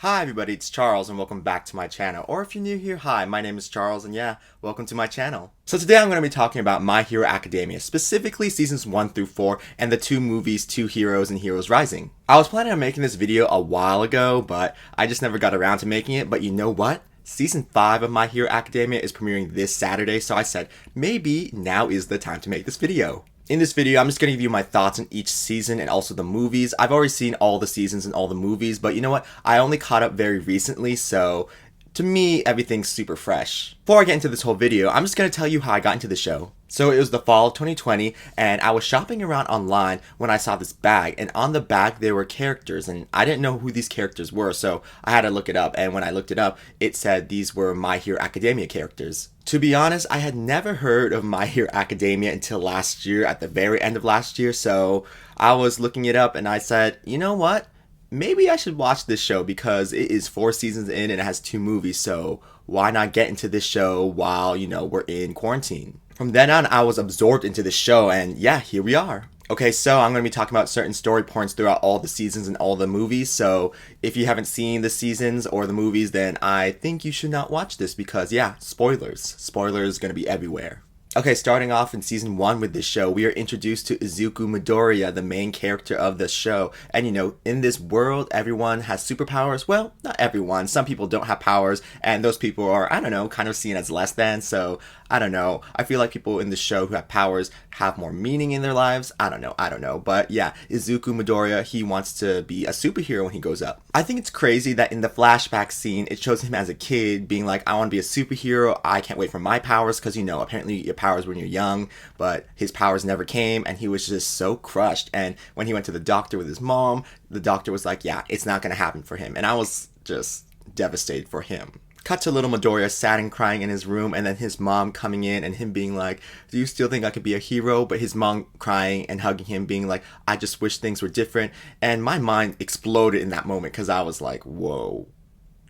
Hi everybody, it's Charles and welcome back to my channel. Or if you're new here, hi, my name is Charles and yeah, welcome to my channel. So today I'm going to be talking about My Hero Academia, specifically seasons 1 through 4 and the two movies, Two Heroes and Heroes Rising. I was planning on making this video a while ago, but I just never got around to making it, but you know what? Season 5 of My Hero Academia is premiering this Saturday, so I said, maybe now is the time to make this video. In this video, I'm just going to give you my thoughts on each season and also the movies. I've already seen all the seasons and all the movies, but you know what? I only caught up very recently, so to me, everything's super fresh. Before I get into this whole video, I'm just going to tell you how I got into the show. So it was the fall of 2020, and I was shopping around online when I saw this bag, and on the bag there were characters, and I didn't know who these characters were, so I had to look it up, and when I looked it up, it said these were My Hero Academia characters. To be honest, I had never heard of My Hero Academia until last year, at the very end of last year, so I was looking it up, and I said, you know what? Maybe I should watch this show because it is 4 seasons in and it has 2 movies, so why not get into this show while, we're in quarantine? From then on, I was absorbed into this show, and yeah, here we are. Okay, so I'm going to be talking about certain story points throughout all the seasons and all the movies, so if you haven't seen the seasons or the movies, then I think you should not watch this because, yeah, spoilers. Spoilers going to be everywhere. Okay, starting off in season 1 with this show, we are introduced to Izuku Midoriya, the main character of the show. And in this world, everyone has superpowers. Well, not everyone. Some people don't have powers, and those people are, kind of seen as less than. So, I don't know. I feel like people in the show who have powers have more meaning in their lives. I don't know. But yeah, Izuku Midoriya, he wants to be a superhero when he grows up. I think it's crazy that in the flashback scene, it shows him as a kid being like, I want to be a superhero. I can't wait for my powers because, apparently your powers when you're young, but his powers never came and he was just so crushed. And when he went to the doctor with his mom, the doctor was like, yeah, it's not going to happen for him. And I was just devastated for him. Cut to little Midoriya sad and crying in his room, and then his mom coming in and him being like, do you still think I could be a hero? But his mom crying and hugging him being like, I just wish things were different. And my mind exploded in that moment because I was like, whoa,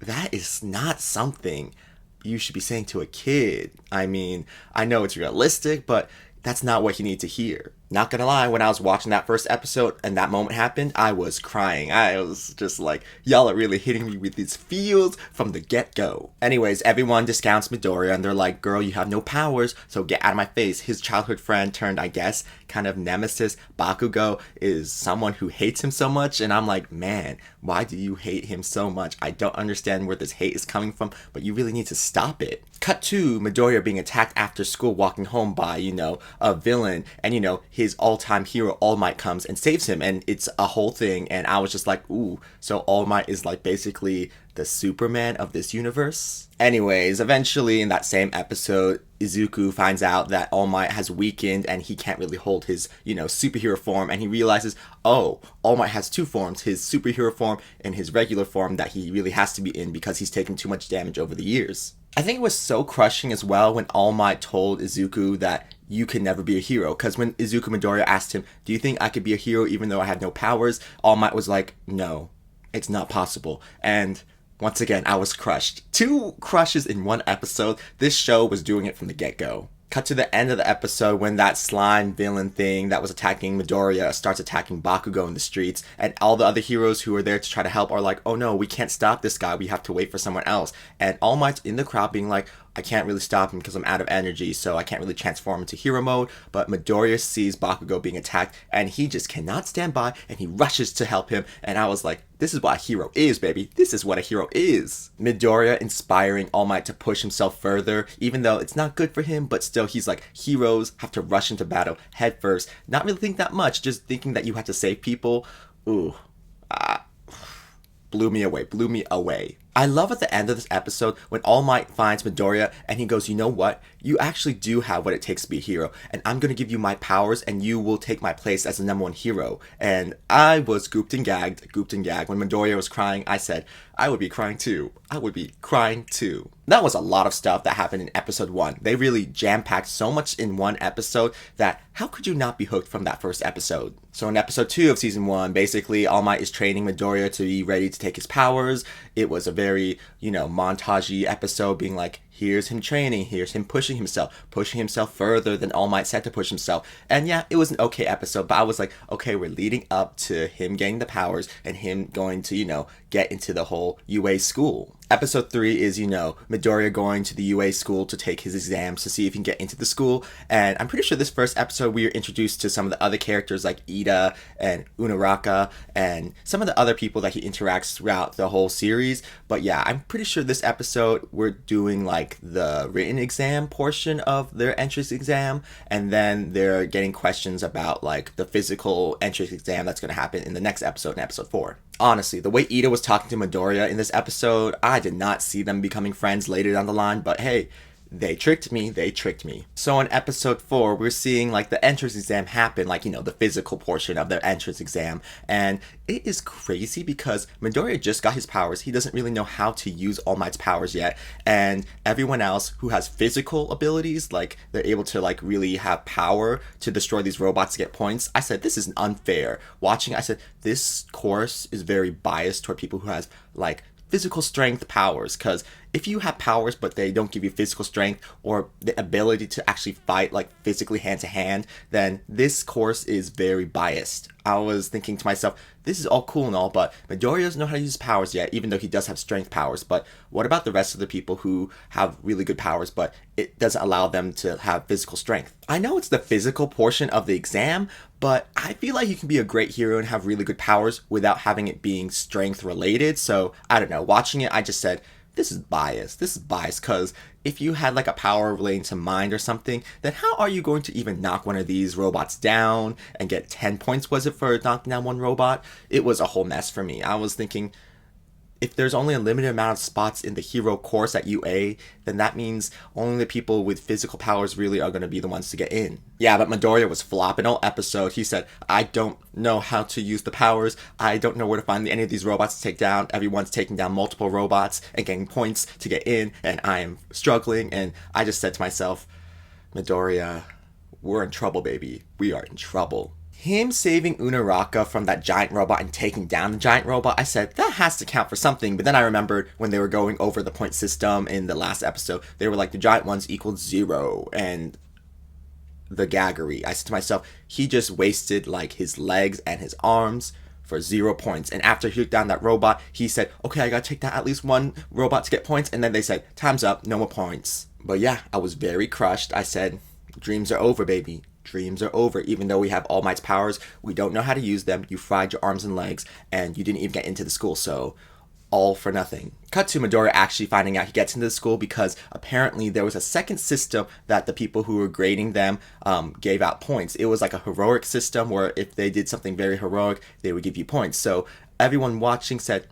that is not something you should be saying to a kid. I mean, I know it's realistic, but that's not what you need to hear. Not gonna lie, when I was watching that first episode and that moment happened, I was crying. I was just like, y'all are really hitting me with these feels from the get-go. Anyways, everyone discounts Midoriya and they're like, girl, you have no powers, so get out of my face. His childhood friend turned, I guess, kind of nemesis, Bakugo, is someone who hates him so much, and I'm like, man, why do you hate him so much? I don't understand where this hate is coming from, but you really need to stop it. Cut to Midoriya being attacked after school walking home by, a villain, and his all-time hero All Might comes and saves him, and it's a whole thing, and I was just like, ooh, so All Might is like basically the Superman of this universe? Anyways, eventually in that same episode, Izuku finds out that All Might has weakened and he can't really hold his, superhero form, and he realizes, oh, All Might has 2 forms, his superhero form and his regular form that he really has to be in because he's taken too much damage over the years. I think it was so crushing as well when All Might told Izuku that you can never be a hero, because when Izuku Midoriya asked him, do you think I could be a hero even though I have no powers, All Might was like, no, it's not possible. And once again, I was crushed. 2 crushes in 1 episode. This show was doing it from the get-go. Cut to the end of the episode when that slime villain thing that was attacking Midoriya starts attacking Bakugou in the streets, and all the other heroes who are there to try to help are like, oh no, we can't stop this guy, we have to wait for someone else. And All Might's in the crowd being like, I can't really stop him because I'm out of energy, so I can't really transform into hero mode. But Midoriya sees Bakugou being attacked, and he just cannot stand by, and he rushes to help him. And I was like, this is what a hero is, baby. This is what a hero is. Midoriya inspiring All Might to push himself further, even though it's not good for him, but still he's like, heroes have to rush into battle head first. Not really think that much, just thinking that you have to save people. Ooh. Blew me away. I love at the end of this episode when All Might finds Midoriya and he goes, you know what? You actually do have what it takes to be a hero, and I'm going to give you my powers and you will take my place as the #1 hero. And I was gooped and gagged. When Midoriya was crying, I said, I would be crying too. That was a lot of stuff that happened in episode 1. They really jam-packed so much in 1 episode that how could you not be hooked from that first episode? So in episode 2 of season 1, basically All Might is training Midoriya to be ready to take his powers. It was a very, montage-y episode being like, here's him training, here's him pushing himself further than All Might said to push himself. And yeah, it was an okay episode, but I was like, okay, we're leading up to him getting the powers and him going to, get into the whole UA school. Episode 3 is, Midoriya going to the UA school to take his exams to see if he can get into the school. And I'm pretty sure this first episode we are introduced to some of the other characters like Ita and Unaraka and some of the other people that he interacts throughout the whole series. But yeah, I'm pretty sure this episode we're doing like the written exam portion of their entrance exam, and then they're getting questions about like the physical entrance exam that's going to happen in the next episode, in episode 4. Honestly, the way Ita was talking to Midoriya in this episode, I did not see them becoming friends later down the line, but hey, they tricked me. So in episode 4, we're seeing like the entrance exam happen, like, the physical portion of the entrance exam. And it is crazy because Midoriya just got his powers. He doesn't really know how to use All Might's powers yet. And everyone else who has physical abilities, like they're able to like really have power to destroy these robots to get points. I said, this is unfair. Watching, I said, this course is very biased toward people who has like physical strength powers, because if you have powers but they don't give you physical strength or the ability to actually fight like physically hand to hand, then this course is very biased. I was thinking to myself, this is all cool and all, but Midoriya doesn't know how to use powers yet, even though he does have strength powers. But what about the rest of the people who have really good powers, but it doesn't allow them to have physical strength? I know it's the physical portion of the exam, but I feel like you can be a great hero and have really good powers without having it being strength related. So I don't know, watching it, I just said, this is biased, because if you had like a power relating to mind or something, then how are you going to even knock one of these robots down and get 10 points, was it, for knocking down one robot? It was a whole mess for me. I was thinking, if there's only a limited amount of spots in the hero course at UA, then that means only the people with physical powers really are going to be the ones to get in. Yeah, but Midoriya was flopping all episode. He said, I don't know how to use the powers. I don't know where to find any of these robots to take down. Everyone's taking down multiple robots and getting points to get in, and I am struggling. And I just said to myself, Midoriya, we're in trouble, baby. We are in trouble. Him saving Unaraka from that giant robot and taking down the giant robot, I said, that has to count for something. But then I remembered when they were going over the point system in the last episode, they were like, the giant ones equals 0, and the gaggery. I said to myself, he just wasted like his legs and his arms for 0 points. And after he took down that robot, he said, okay, I gotta take down at least one robot to get points. And then they said, time's up, no more points. But yeah, I was very crushed. I said, dreams are over, baby. Dreams are over. Even though we have All Might's powers, we don't know how to use them. You fried your arms and legs, and you didn't even get into the school, so all for nothing. Cut to Midoriya actually finding out he gets into the school because apparently there was a second system that the people who were grading them gave out points. It was like a heroic system where if they did something very heroic, they would give you points. So everyone watching said,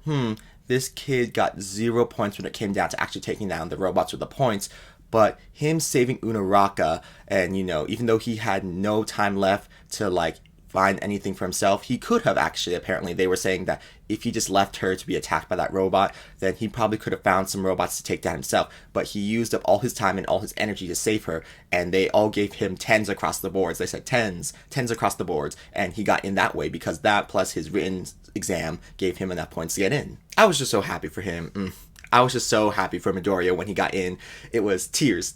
this kid got 0 points when it came down to actually taking down the robots with the points. But him saving Unaraka, and even though he had no time left to like find anything for himself, he could have actually, apparently they were saying that if he just left her to be attacked by that robot, then he probably could have found some robots to take down himself. But he used up all his time and all his energy to save her, and they all gave him 10s across the boards. They said tens across the boards, and he got in that way because that plus his written exam gave him enough points to get in. I was just so happy for him. I was just so happy for Midoriya when he got in. It was tears.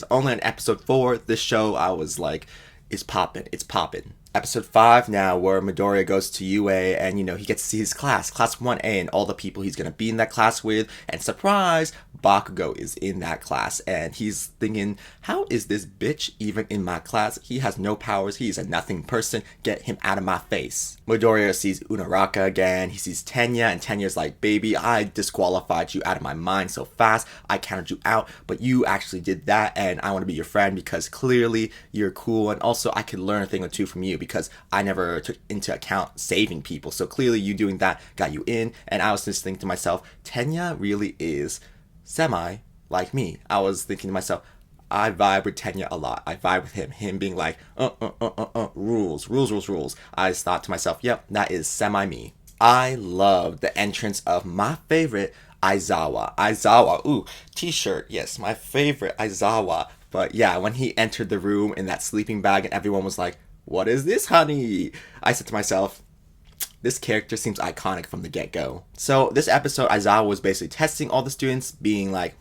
Only on episode 4, this show, I was like, it's popping. Episode 5 now, where Midoriya goes to UA and, he gets to see his class 1A, and all the people he's going to be in that class with. And surprise, Bakugou is in that class. And he's thinking, how is this bitch even in my class? He has no powers. He's a nothing person. Get him out of my face. Midoriya sees Unaraka again. He sees Tenya, and Tenya's like, baby, I disqualified you out of my mind so fast. I counted you out, but you actually did that, and I want to be your friend because clearly you're cool, and also I could learn a thing or two from you because I never took into account saving people. So clearly you doing that got you in. And I was just thinking to myself, Tenya really is semi like me. I was thinking to myself, I vibe with Tenya a lot. I vibe with him being like, rules. I thought to myself, yep, that is semi me. I love the entrance of my favorite Aizawa. Ooh, t-shirt. Yes, my favorite Aizawa. But yeah, when he entered the room in that sleeping bag and everyone was like, what is this, honey? I said to myself, this character seems iconic from the get-go. So this episode, Aizawa was basically testing all the students, being like,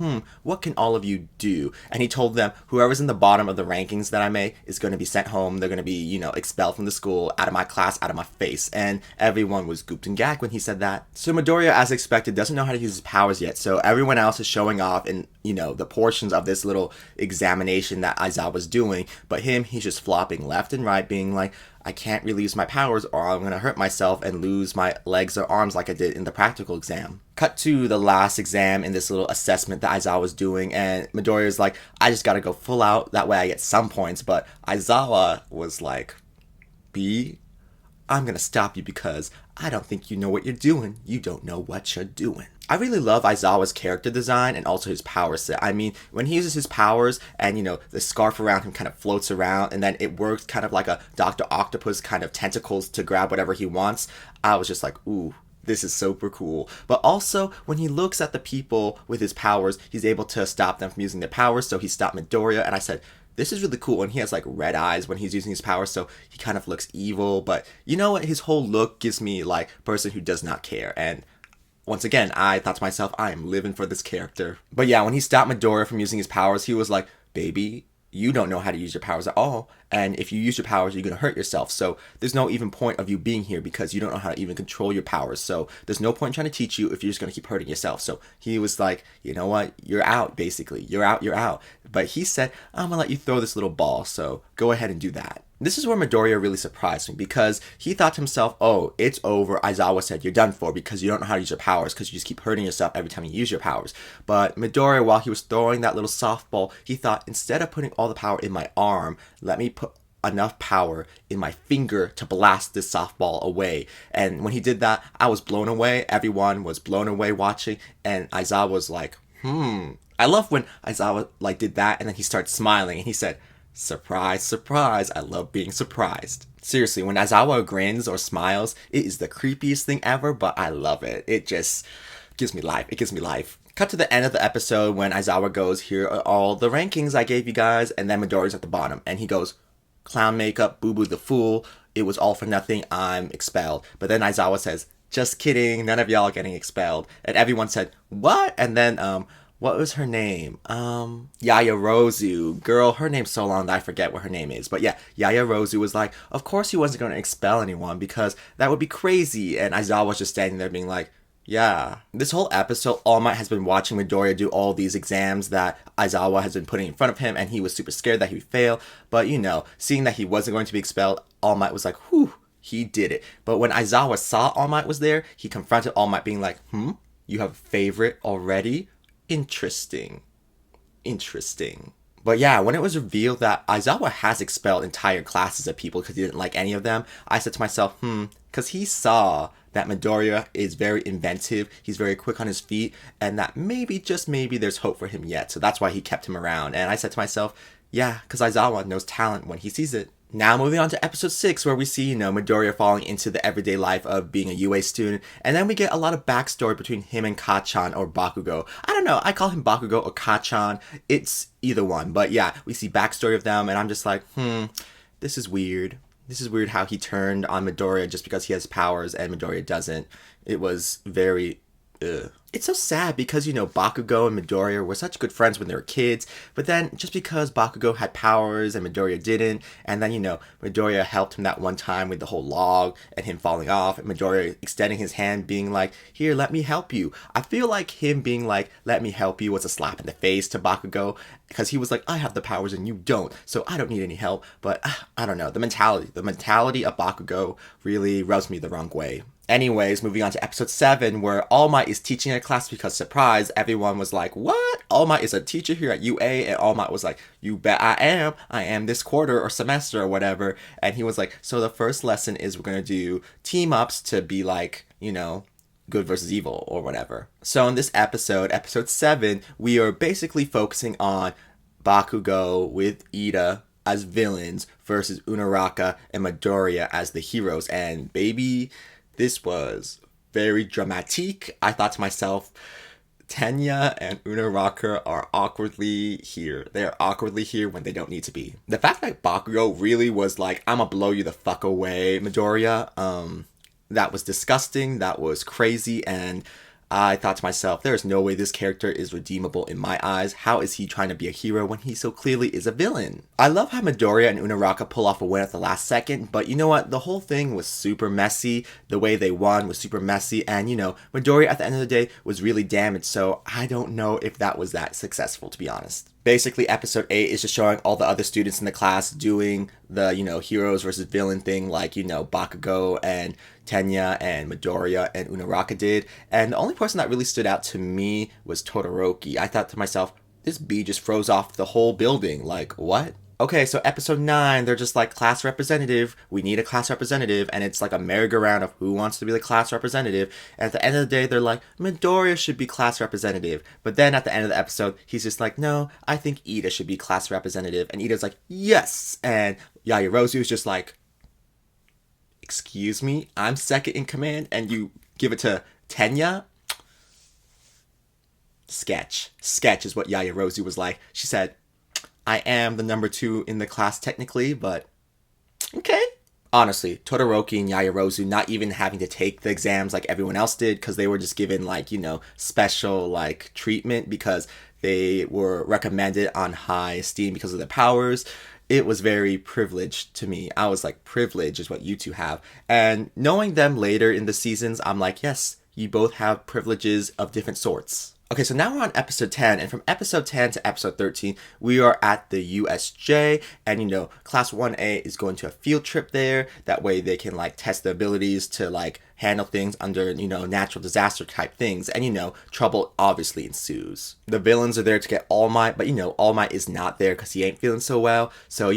what can all of you do? And he told them, whoever's in the bottom of the rankings that I make is going to be sent home. They're going to be, expelled from the school, out of my class, out of my face. And everyone was gooped and gagged when he said that. So Midoriya, as expected, doesn't know how to use his powers yet. So everyone else is showing off in, the portions of this little examination that Aizawa's doing. But he's just flopping left and right, being like, I can't really use my powers or I'm going to hurt myself and lose my legs or arms like I did in the practical exam. Cut to the last exam in this little assessment that Aizawa was doing, and Midoriya's like, I just got to go full out, that way I get some points. But Aizawa was like, B, I'm going to stop you because I don't think you know what you're doing. You don't know what you're doing. I really love Aizawa's character design and also his power set. I mean, when he uses his powers and, the scarf around him kind of floats around and then it works kind of like a Dr. Octopus kind of tentacles to grab whatever he wants, I was just like, ooh, this is super cool. But also, when he looks at the people with his powers, he's able to stop them from using their powers. So he stopped Midoriya, and I said, this is really cool. And he has like red eyes when he's using his powers, so he kind of looks evil. But you know what? His whole look gives me like person who does not care. And once again, I thought to myself, I am living for this character. But yeah, when he stopped Midoriya from using his powers, he was like, baby, you don't know how to use your powers at all. And if you use your powers, you're going to hurt yourself. So there's no even point of you being here because you don't know how to even control your powers. So there's no point in trying to teach you if you're just going to keep hurting yourself. So he was like, you know what? You're out, basically. You're out, you're out. But he said, I'm going to let you throw this little ball. So go ahead and do that. This is where Midoriya really surprised me because he thought to himself, oh, it's over. Aizawa said you're done for because you don't know how to use your powers because you just keep hurting yourself every time you use your powers. But Midoriya, while he was throwing that little softball, he thought, instead of putting all the power in my arm, let me put enough power in my finger to blast this softball away. And when he did that, I was blown away. Everyone was blown away watching. And Aizawa was like, I love when Aizawa did that and then he started smiling and he said, surprise, surprise, I love being surprised. Seriously, when Aizawa grins or smiles, it is the creepiest thing ever, but I love it. It just gives me life. It gives me life. Cut to the end of the episode when Aizawa goes, here are all the rankings I gave you guys, and then Midoriya's at the bottom, and he goes, clown makeup, boo-boo the fool, it was all for nothing, I'm expelled. But then Aizawa says, just kidding, none of y'all are getting expelled. And everyone said, what? And then, what was her name? Yaya Rozu. Girl, her name's so long that I forget what her name is. But yeah, Yaya Rozu was like, of course he wasn't going to expel anyone because that would be crazy. And Aizawa was just standing there being like, yeah. This whole episode, All Might has been watching Midoriya do all these exams that Aizawa has been putting in front of him, and he was super scared that he would fail. But, seeing that he wasn't going to be expelled, All Might was like, whew, he did it. But when Aizawa saw All Might was there, he confronted All Might being like, you have a favorite already? Interesting. But yeah, when it was revealed that Aizawa has expelled entire classes of people because he didn't like any of them, I said to myself, because he saw that Midoriya is very inventive, he's very quick on his feet, and that maybe, just maybe, there's hope for him yet. So that's why he kept him around. And I said to myself, yeah, because Aizawa knows talent when he sees it. Now moving on to episode 6, where we see, Midoriya falling into the everyday life of being a UA student, and then we get a lot of backstory between him and Kachan or Bakugo. I don't know, I call him Bakugo or Kachan, it's either one, but yeah, we see backstory of them, and I'm just like, this is weird. This is weird how he turned on Midoriya just because he has powers and Midoriya doesn't. It was very, It's so sad because, Bakugo and Midoriya were such good friends when they were kids, but then just because Bakugo had powers and Midoriya didn't, and then, Midoriya helped him that one time with the whole log and him falling off, and Midoriya extending his hand being like, here, let me help you. I feel like him being like, let me help you was a slap in the face to Bakugo, because he was like, I have the powers and you don't, so I don't need any help. But I don't know, the mentality of Bakugo really rubs me the wrong way. Anyways, moving on to episode 7, where All Might is teaching a class because, surprise, everyone was like, what? All Might is a teacher here at UA, and All Might was like, you bet I am. I am this quarter or semester or whatever. And he was like, so the first lesson is we're going to do team-ups to be like, good versus evil or whatever. So in this episode, episode 7, we are basically focusing on Bakugo with Ita as villains versus Unaraka and Midoriya as the heroes. And baby, this was very dramatic. I thought to myself, Tenya and Unaraka are awkwardly here. They're awkwardly here when they don't need to be. The fact that Bakugo really was like, I'ma blow you the fuck away, Midoriya, that was disgusting, that was crazy, and I thought to myself, there is no way this character is redeemable in my eyes. How is he trying to be a hero when he so clearly is a villain? I love how Midoriya and Unaraka pull off a win at the last second, but you know what? The whole thing was super messy. The way they won was super messy, and Midoriya at the end of the day was really damaged, so I don't know if that was that successful, to be honest. Basically, episode 8 is just showing all the other students in the class doing the, heroes versus villain thing like, Bakugou and Tenya and Midoriya and Unaraka did. And the only person that really stood out to me was Todoroki. I thought to myself, this bee just froze off the whole building. Like, what? Okay, so episode 9, they're just like, class representative, we need a class representative, and it's like a merry-go-round of who wants to be the class representative, and at the end of the day, they're like, Midoriya should be class representative, but then at the end of the episode, he's just like, no, I think Ita should be class representative, and Ita's like, yes, and Yaya Rozu's just like, excuse me, I'm second in command, and you give it to Tenya? Sketch is what Yaya Rozu was like. She said, I am the number 2 in the class technically, but okay. Honestly, Todoroki and Yaya Rozu not even having to take the exams like everyone else did because they were just given special treatment because they were recommended on high esteem because of their powers. It was very privileged to me. I was like, privilege is what you two have. And knowing them later in the seasons, I'm like, yes, you both have privileges of different sorts. Okay, so now we're on episode 10, and from episode 10 to episode 13, we are at the USJ, and class 1A is going to a field trip there. That way they can test their abilities to handle things under, natural disaster type things, and trouble obviously ensues. The villains are there to get All Might, but All Might is not there because he ain't feeling so well, so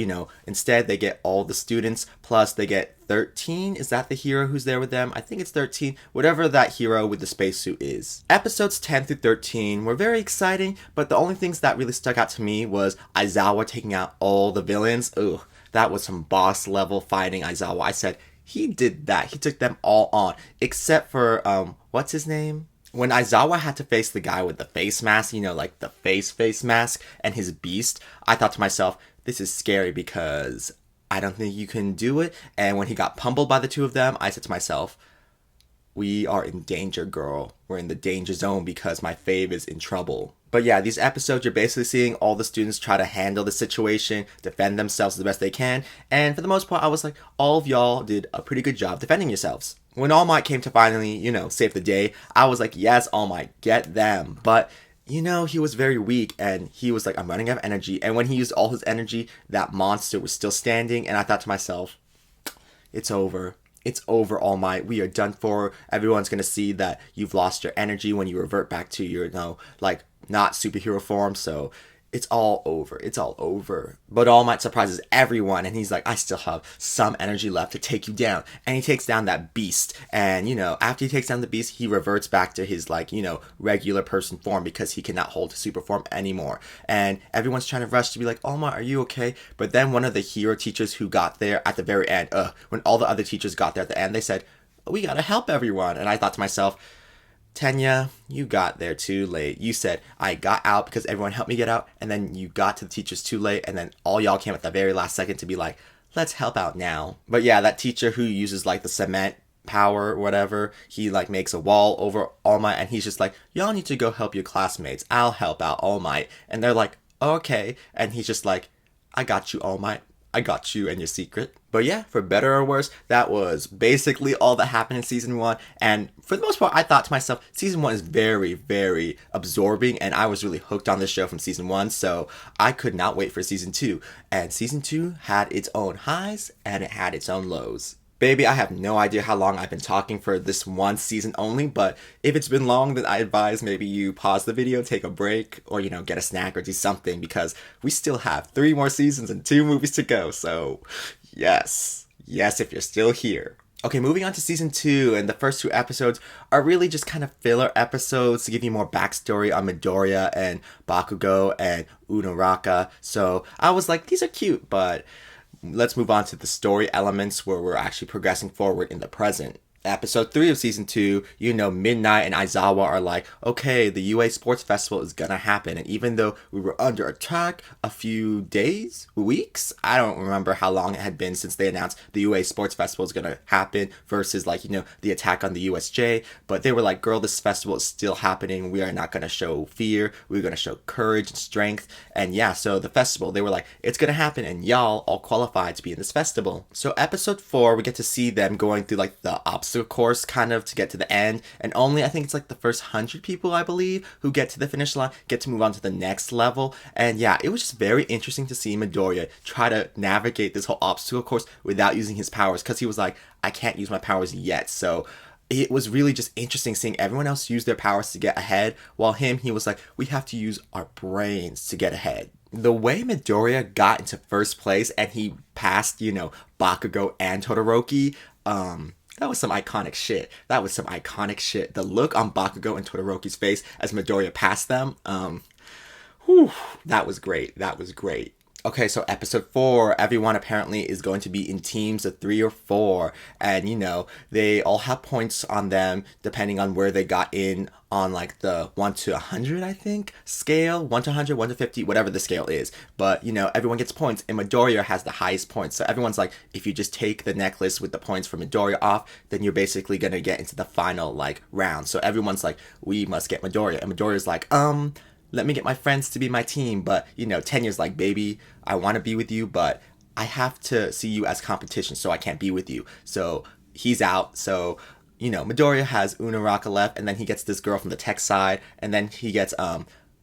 instead they get all the students, plus they get 13, is that the hero who's there with them? I think it's 13, whatever that hero with the spacesuit is. Episodes 10 through 13 were very exciting, but the only things that really stuck out to me was Aizawa taking out all the villains. Ugh, that was some boss level fighting Aizawa. I said, he did that. He took them all on, except for, what's his name? When Aizawa had to face the guy with the face mask, the face mask and his beast, I thought to myself, this is scary because I don't think you can do it. And when he got pummeled by the two of them, I said to myself, we are in danger, girl. We're in the danger zone because my fave is in trouble. But yeah, these episodes, you're basically seeing all the students try to handle the situation, defend themselves the best they can. And for the most part, I was like, all of y'all did a pretty good job defending yourselves. When All Might came to finally, save the day, I was like, yes, All Might, get them. But he was very weak, and he was like, I'm running out of energy. And when he used all his energy, that monster was still standing, and I thought to myself, it's over. It's over, All Might. We are done for. Everyone's going to see that you've lost your energy when you revert back to your, not superhero form, so it's all over. It's all over. But All Might surprises everyone, and he's like, I still have some energy left to take you down. And he takes down that beast. And, after he takes down the beast, he reverts back to his, regular person form because he cannot hold his super form anymore. And everyone's trying to rush to be like, All Might, are you okay? But then one of the hero teachers who got there at the very end, when all the other teachers got there at the end, they said, we gotta help everyone. And I thought to myself, Tenya, you got there too late. You said, I got out because everyone helped me get out, and then you got to the teachers too late, and then all y'all came at the very last second to be like, let's help out now. But yeah, that teacher who uses the cement power or whatever, he makes a wall over All Might, and he's just like, y'all need to go help your classmates. I'll help out All Might. And they're like, okay. And he's just like, I got you, All Might. I got you and your secret. But yeah, for better or worse, that was basically all that happened in season 1. And for the most part, I thought to myself, season 1 is very, very absorbing, and I was really hooked on this show from season 1, so I could not wait for season 2. And season 2 had its own highs, and it had its own lows. Baby, I have no idea how long I've been talking for this one season only, but if it's been long, then I advise maybe you pause the video, take a break, or, get a snack or do something, because we still have 3 more seasons and 2 movies to go, so yes, if you're still here. Okay, moving on to season 2, and the first 2 episodes are really just kind of filler episodes to give you more backstory on Midoriya and Bakugou and Unaraka, so I was like, these are cute, but let's move on to the story elements where we're actually progressing forward in the present. Episode 3 of season 2, Midnight and Aizawa are like, okay, the UA Sports Festival is gonna happen. And even though we were under attack a few days, weeks, I don't remember how long it had been since they announced the UA Sports Festival is gonna happen versus the attack on the USJ. But they were like, girl, this festival is still happening. We are not gonna show fear. We're gonna show courage and strength. And yeah, so the festival, they were like, it's gonna happen and y'all all qualified to be in this festival. So episode 4, we get to see them going through like the obstacle course kind of to get to the end, and only I think it's like the first 100 people, I believe, who get to the finish line get to move on to the next level. And yeah, it was just very interesting to see Midoriya try to navigate this whole obstacle course without using his powers, because he was like, I can't use my powers yet. So it was really just interesting seeing everyone else use their powers to get ahead, while he was like, we have to use our brains to get ahead. The way Midoriya got into first place and he passed, Bakugo and Todoroki, that was some iconic shit. The look on Bakugo and Todoroki's face as Midoriya passed them, that was great. Okay, so episode 4, everyone apparently is going to be in teams of 3 or 4, and they all have points on them depending on where they got in on like the 1 to 100, I think, scale, 1 to 100, 1 to 50, whatever the scale is. But everyone gets points, and Midoriya has the highest points. So everyone's like, if you just take the necklace with the points for Midoriya off, then you're basically gonna get into the final like round. So everyone's like, we must get Midoriya, and Midoriya's like, let me get my friends to be my team. But, Tenya's like, baby, I want to be with you, but I have to see you as competition, so I can't be with you. So he's out. So, Midoriya has Unaraka left, and then he gets this girl from the tech side, and then he gets,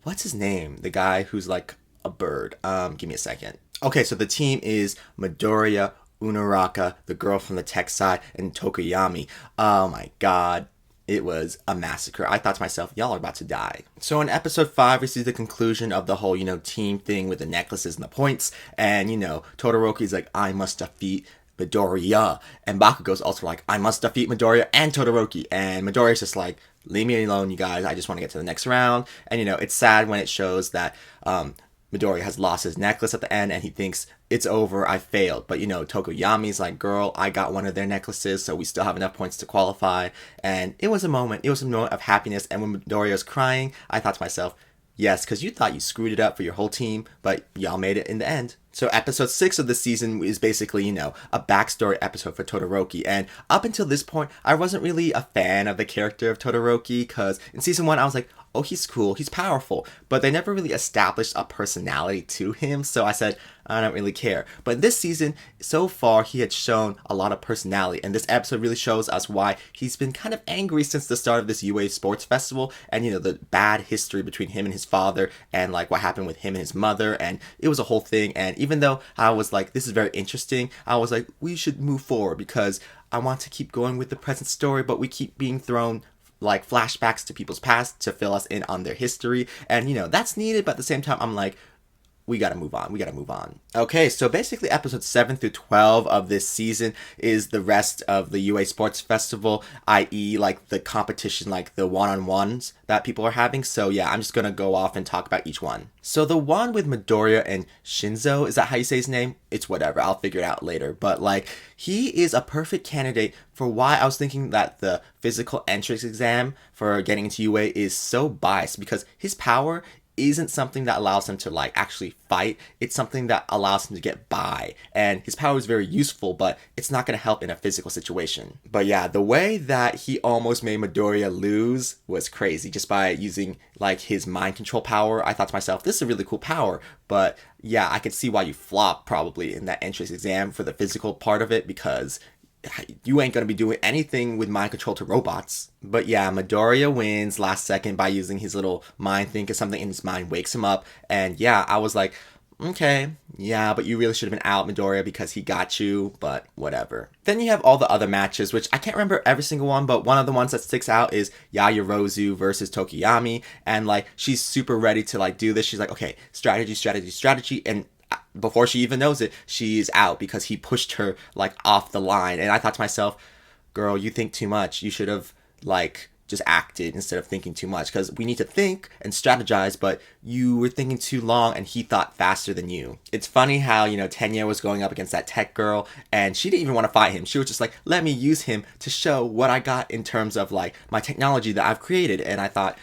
what's his name? The guy who's like a bird. Give me a second. Okay, so the team is Midoriya, Unaraka, the girl from the tech side, and Tokiyami. Oh my god. It was a massacre. I thought to myself, y'all are about to die. So in episode 5, we see the conclusion of the whole, team thing with the necklaces and the points. And, Todoroki's like, I must defeat Midoriya. And Bakugo's also like, I must defeat Midoriya and Todoroki. And Midoriya's just like, leave me alone, you guys. I just want to get to the next round. And, it's sad when it shows that Midoriya has lost his necklace at the end and he thinks, it's over, I failed. But Tokiyami's like, girl, I got one of their necklaces, so we still have enough points to qualify. And it was a moment of happiness. And when Midoriya's crying, I thought to myself, yes, because you thought you screwed it up for your whole team, but y'all made it in the end. So episode 6 of the season is basically, a backstory episode for Todoroki. And up until this point, I wasn't really a fan of the character of Todoroki, because in season 1, I was like, oh, he's cool, he's powerful. But they never really established a personality to him, so I said, I don't really care. But this season, so far, he had shown a lot of personality, and this episode really shows us why he's been kind of angry since the start of this UA Sports Festival, and the bad history between him and his father, and like what happened with him and his mother, and it was a whole thing. And even though I was like, this is very interesting, I was like, we should move forward, because I want to keep going with the present story, but we keep being thrown like flashbacks to people's past to fill us in on their history, and that's needed, but at the same time I'm like, we gotta move on. Okay, so basically episodes 7 through 12 of this season is the rest of the UA Sports Festival, i.e. like the competition, like the one-on-ones that people are having. So yeah, I'm just gonna go off and talk about each one. So the one with Midoriya and Shinzo, is that how you say his name? It's whatever, I'll figure it out later. But like, he is a perfect candidate for why I was thinking that the physical entrance exam for getting into UA is so biased, because his power isn't something that allows him to like actually fight. It's something that allows him to get by, and his power is very useful, but it's not going to help in a physical situation. But yeah, the way that he almost made Midoriya lose was crazy, just by using like his mind control power. I thought to myself, this is a really cool power, but yeah, I could see why you flop probably in that entrance exam for the physical part of it, because you ain't gonna be doing anything with mind control to robots. But yeah, Midoriya wins last second by using his little mind thing, because something in his mind wakes him up. And yeah, I was like, okay, yeah, but you really should have been out, Midoriya, because he got you, but whatever. Then you have all the other matches, which I can't remember every single one, but one of the ones that sticks out is Yaya Rozu versus Tokiyami. And like, she's super ready to like do this. She's like, okay, strategy, and before she even knows it, she's out because he pushed her like off the line. And I thought to myself, girl, you think too much. You should have like just acted instead of thinking too much, because we need to think and strategize, but you were thinking too long and he thought faster than you. It's funny how, Tenya was going up against that tech girl and she didn't even want to fight him. She was just like, let me use him to show what I got in terms of like my technology that I've created. And I thought,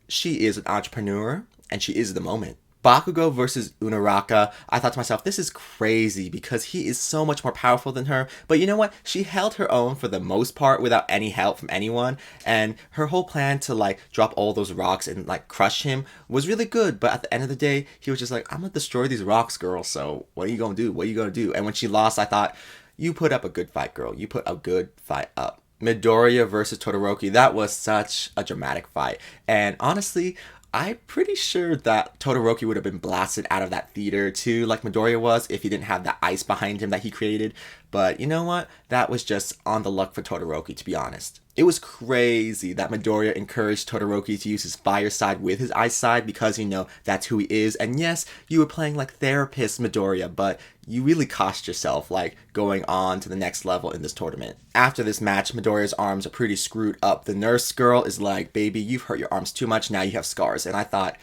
she is an entrepreneur and she is the moment. Bakugou versus Unaraka, I thought to myself, this is crazy because he is so much more powerful than her. But you know what? She held her own for the most part without any help from anyone. And her whole plan to like drop all those rocks and like crush him was really good. But at the end of the day, he was just like, I'm going to destroy these rocks, girl. So what are you going to do? What are you going to do? And when she lost, I thought, you put up a good fight, girl. You put a good fight up. Midoriya versus Todoroki, that was such a dramatic fight. And honestly, I'm pretty sure that Todoroki would have been blasted out of that theater too, like Midoriya was, if he didn't have that ice behind him that he created. But you know what? That was just on the luck for Todoroki, to be honest. It was crazy that Midoriya encouraged Todoroki to use his fire side with his ice side because, that's who he is. And yes, you were playing like therapist Midoriya, but you really cost yourself like going on to the next level in this tournament. After this match, Midoriya's arms are pretty screwed up. The nurse girl is like, baby, you've hurt your arms too much, now you have scars. And I thought,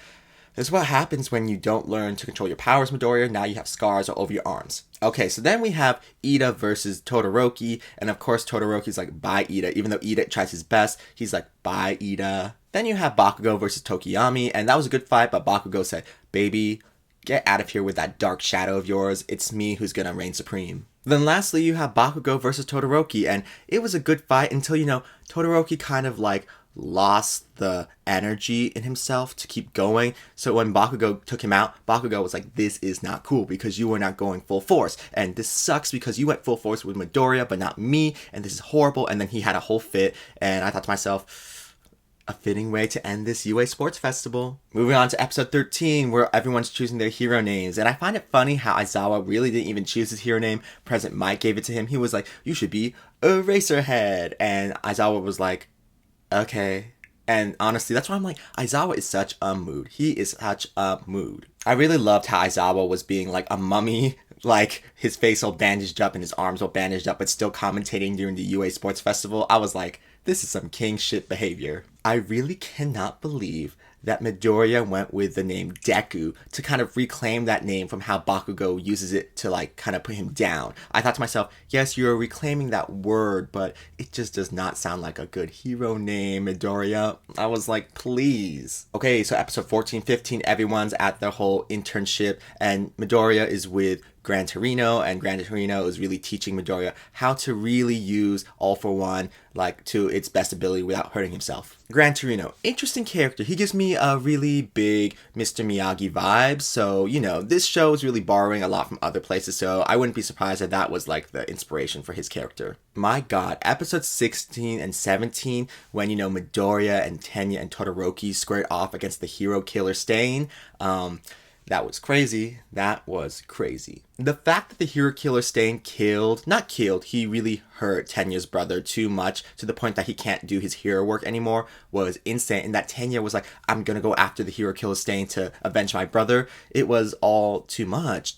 this is what happens when you don't learn to control your powers, Midoriya. Now you have scars all over your arms. Okay, so then we have Ita versus Todoroki. And of course, Todoroki's like, bye, Ita. Even though Ita tries his best, he's like, bye, Ita. Then you have Bakugou versus Tokiyami. And that was a good fight, but Bakugou said, baby, get out of here with that dark shadow of yours. It's me who's gonna reign supreme. Then lastly, you have Bakugou versus Todoroki. And it was a good fight until, Todoroki kind of like lost the energy in himself to keep going. So when Bakugou took him out, Bakugou was like, this is not cool because you were not going full force. And this sucks because you went full force with Midoriya, but not me. And this is horrible. And then he had a whole fit. And I thought to myself, a fitting way to end this UA Sports Festival. Moving on to episode 13, where everyone's choosing their hero names. And I find it funny how Aizawa really didn't even choose his hero name. President Mike gave it to him. He was like, you should be Eraserhead. And Aizawa was like, okay. And honestly, that's why I'm like, Aizawa is such a mood. He is such a mood. I really loved how Aizawa was being like a mummy, like his face all bandaged up and his arms all bandaged up, but still commentating during the UA Sports Festival. I was like, this is some king shit behavior. I really cannot believe that Midoriya went with the name Deku to kind of reclaim that name from how Bakugou uses it to like kind of put him down. I thought to myself, yes, you're reclaiming that word, but it just does not sound like a good hero name, Midoriya. I was like, please. Okay, so episode 14, 15, everyone's at their whole internship and Midoriya is with Gran Torino, and Gran Torino is really teaching Midoriya how to really use All for One like to its best ability without hurting himself. Gran Torino, interesting character. He gives me a really big Mr. Miyagi vibe. So, this show is really borrowing a lot from other places. So I wouldn't be surprised if that was like the inspiration for his character. My God, episode 16 and 17, when, Midoriya and Tenya and Todoroki squared off against the hero killer Stain. That was crazy. That was crazy. The fact that the hero killer Stain he really hurt Tenya's brother too much to the point that he can't do his hero work anymore was insane. And that Tenya was like, I'm gonna go after the hero killer Stain to avenge my brother. It was all too much.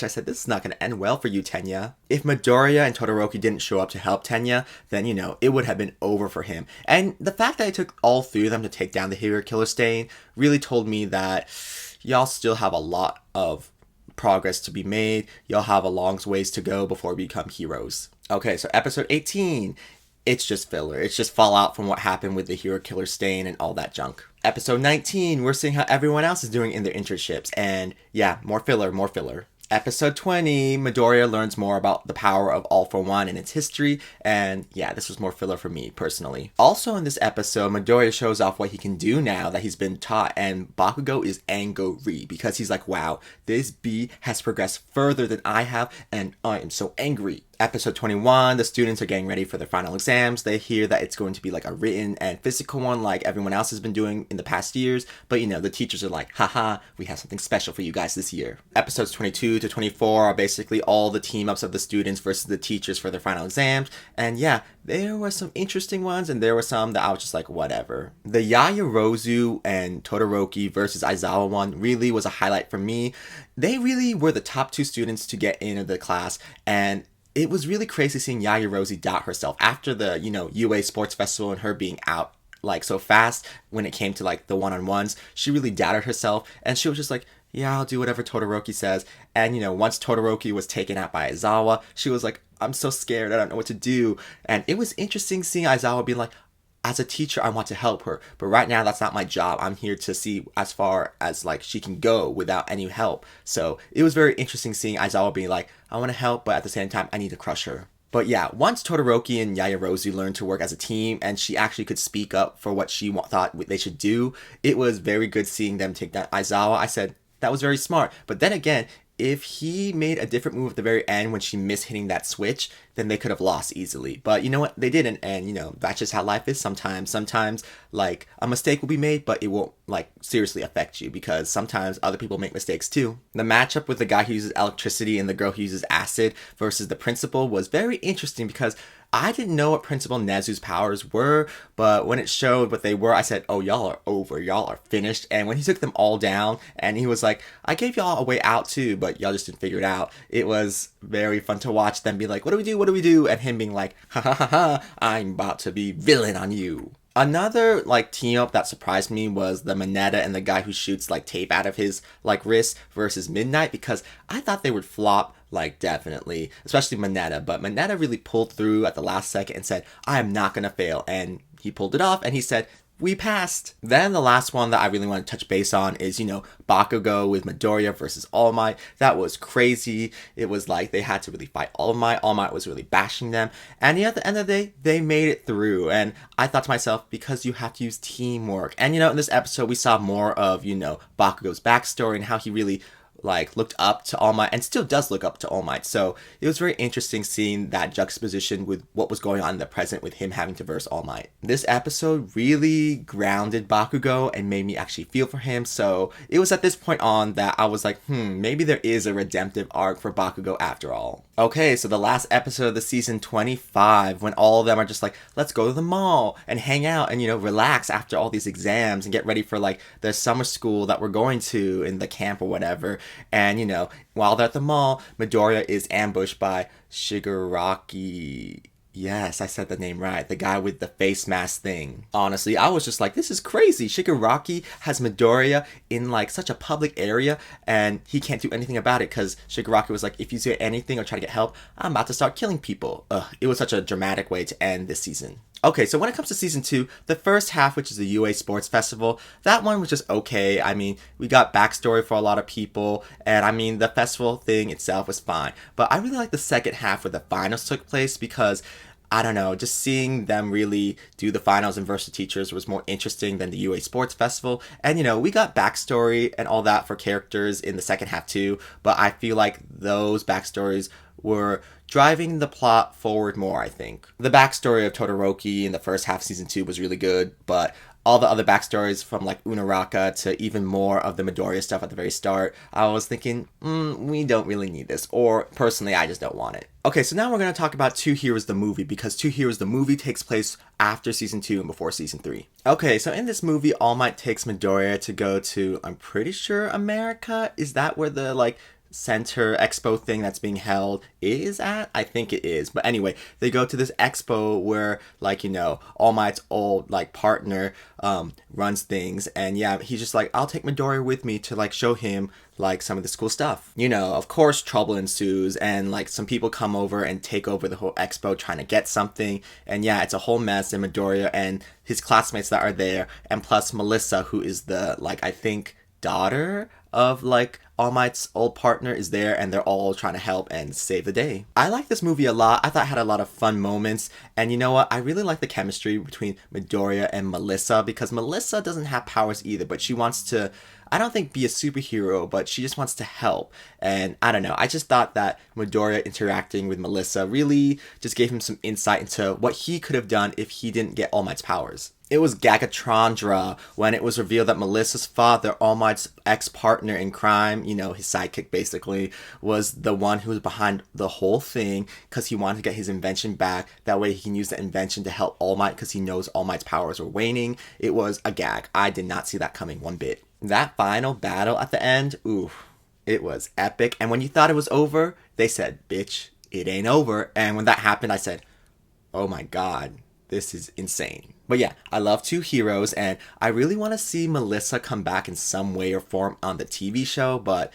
I said, this is not gonna end well for you, Tenya. If Midoriya and Todoroki didn't show up to help Tenya, then, it would have been over for him. And the fact that it took all three of them to take down the hero killer Stain really told me that y'all still have a lot of progress to be made. Y'all have a long ways to go before we become heroes. Okay, so episode 18, it's just filler. It's just fallout from what happened with the hero killer Stain and all that junk. Episode 19, we're seeing how everyone else is doing in their internships. And yeah, more filler. Episode 20, Midoriya learns more about the power of All for One and its history, and yeah, this was more filler for me, personally. Also in this episode, Midoriya shows off what he can do now that he's been taught, and Bakugou is angry, because he's like, wow, this bee has progressed further than I have, and I am so angry. Episode 21, the students are getting ready for their final exams. They hear that it's going to be like a written and physical one like everyone else has been doing in the past years. But the teachers are like, haha, we have something special for you guys this year. Episodes 22 to 24 are basically all the team-ups of the students versus the teachers for their final exams. And yeah, there were some interesting ones and there were some that I was just like, whatever. The Yaya, Rozu, and Todoroki versus Aizawa one really was a highlight for me. They really were the top two students to get into the class, and it was really crazy seeing Yaya Rosie doubt herself after the, UA Sports Festival and her being out like so fast when it came to like the one-on-ones. She really doubted herself, and she was just like, yeah, I'll do whatever Todoroki says. And once Todoroki was taken out by Aizawa, she was like, I'm so scared, I don't know what to do. And it was interesting seeing Aizawa be like, as a teacher, I want to help her, but right now that's not my job. I'm here to see as far as like she can go without any help. So it was very interesting seeing Aizawa being like, I want to help, but at the same time, I need to crush her. But yeah, once Todoroki and Yaya Rozu learned to work as a team and she actually could speak up for what she thought they should do, it was very good seeing them take down Aizawa. I said, that was very smart. But then again, if he made a different move at the very end when she missed hitting that switch, then they could have lost easily. But you know what? They didn't. And, that's just how life is sometimes. Sometimes, like, a mistake will be made, but it won't, like, seriously affect you because sometimes other people make mistakes too. The matchup with the guy who uses electricity and the girl who uses acid versus the principal was very interesting because I didn't know what Principal Nezu's powers were, but when it showed what they were, I said, oh, y'all are over, y'all are finished. And when he took them all down, and he was like, I gave y'all a way out too, but y'all just didn't figure it out. It was very fun to watch them be like, what do we do, what do we do? And him being like, ha ha ha ha, I'm about to be villain on you. Another like team up that surprised me was the Mineta and the guy who shoots like tape out of his like wrist versus Midnight, because I thought they would flop like definitely, especially Mineta, but Mineta really pulled through at the last second and said, I am not gonna fail, and he pulled it off and he said, we passed. Then the last one that I really want to touch base on is, Bakugou with Midoriya versus All Might. That was crazy. It was like they had to really fight All Might. All Might was really bashing them. And at the end of the day, they made it through. And I thought to myself, because you have to use teamwork. And, in this episode, we saw more of, Bakugou's backstory and how he really like looked up to All Might and still does look up to All Might. So it was very interesting seeing that juxtaposition with what was going on in the present with him having to verse All Might. This episode really grounded Bakugou and made me actually feel for him. So it was at this point on that I was like, maybe there is a redemptive arc for Bakugou after all. Okay, so the last episode of the season 25, when all of them are just like, let's go to the mall and hang out and, relax after all these exams and get ready for like the summer school that we're going to in the camp or whatever. And, while they're at the mall, Midoriya is ambushed by Shigaraki. Yes, I said the name right. The guy with the face mask thing. Honestly, I was just like, this is crazy. Shigaraki has Midoriya in like such a public area and he can't do anything about it because Shigaraki was like, if you say anything or try to get help, I'm about to start killing people. It was such a dramatic way to end this season. Okay, so when it comes to season 2, the first half, which is the UA Sports Festival, that one was just okay. I mean, we got backstory for a lot of people, and I mean, the festival thing itself was fine. But I really like the second half where the finals took place because, I don't know, just seeing them really do the finals and versus teachers was more interesting than the UA Sports Festival. And, we got backstory and all that for characters in the second half too, but I feel like those backstories were driving the plot forward more, I think. The backstory of Todoroki in the first half of season 2 was really good, but all the other backstories from like Unaraka to even more of the Midoriya stuff at the very start, I was thinking, we don't really need this, or personally, I just don't want it. Okay, so now we're going to talk about Two Heroes the movie, because Two Heroes the movie takes place after season 2 and before season 3. Okay, so in this movie, All Might takes Midoriya to go to, I'm pretty sure, America? Is that where the like center expo thing that's being held is at? I think it is. But anyway, they go to this expo where like, All Might's old like partner runs things, and yeah, he's just like, I'll take Midoriya with me to like show him like some of this cool stuff. Of course trouble ensues and like some people come over and take over the whole expo trying to get something, and yeah, it's a whole mess. And Midoriya and his classmates that are there, and plus Melissa, who is the like I think daughter of like All Might's old partner, is there, and they're all trying to help and save the day. I like this movie a lot. I thought it had a lot of fun moments, and you know what? I really like the chemistry between Midoriya and Melissa, because Melissa doesn't have powers either, but she wants to, I don't think be a superhero, but she just wants to help. And I don't know, I just thought that Midoriya interacting with Melissa really just gave him some insight into what he could have done if he didn't get All Might's powers. It was Gagatrandra when it was revealed that Melissa's father, All Might's ex-partner in crime, his sidekick basically, was the one who was behind the whole thing because he wanted to get his invention back. That way he can use the invention to help All Might because he knows All Might's powers were waning. It was a gag. I did not see that coming one bit. That final battle at the end, it was epic. And when you thought it was over, they said, bitch, it ain't over. And when that happened, I said, oh my god, this is insane. But yeah, I love Two Heroes, and I really want to see Melissa come back in some way or form on the TV show, but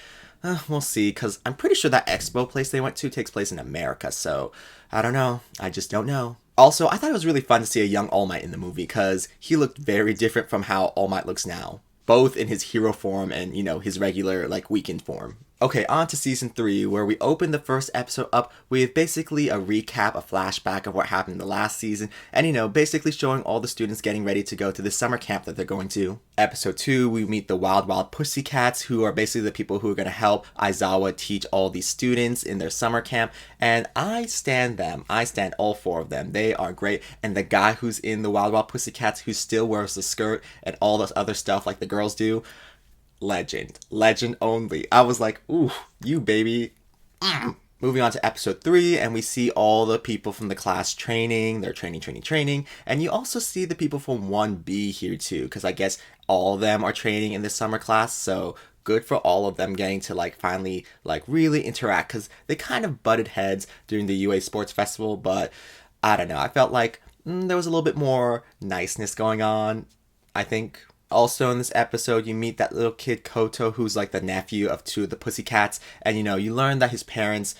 we'll see, because I'm pretty sure that expo place they went to takes place in America, so I don't know. I just don't know. Also, I thought it was really fun to see a young All Might in the movie, because he looked very different from how All Might looks now, both in his hero form and, his regular, weakened form. Okay, on to season 3, where we open the first episode up with basically a recap, a flashback of what happened in the last season, and basically showing all the students getting ready to go to the summer camp that they're going to. Episode 2, we meet the Wild Wild Pussycats, who are basically the people who are going to help Aizawa teach all these students in their summer camp, and I stand them. I stand all 4 of them. They are great, and the guy who's in the Wild Wild Pussycats who still wears the skirt and all this other stuff like the girls do, legend only. I was like, ooh, you baby. Moving on to episode 3, and we see all the people from the class training. They're training, and you also see the people from 1B here too, because I guess all of them are training in this summer class, so good for all of them getting to finally really interact, because they kind of butted heads during the UA Sports Festival, but I don't know, I felt like there was a little bit more niceness going on, I think. Also in this episode, you meet that little kid Koto, who's the nephew of 2 of the Pussycats, and you learn that his parents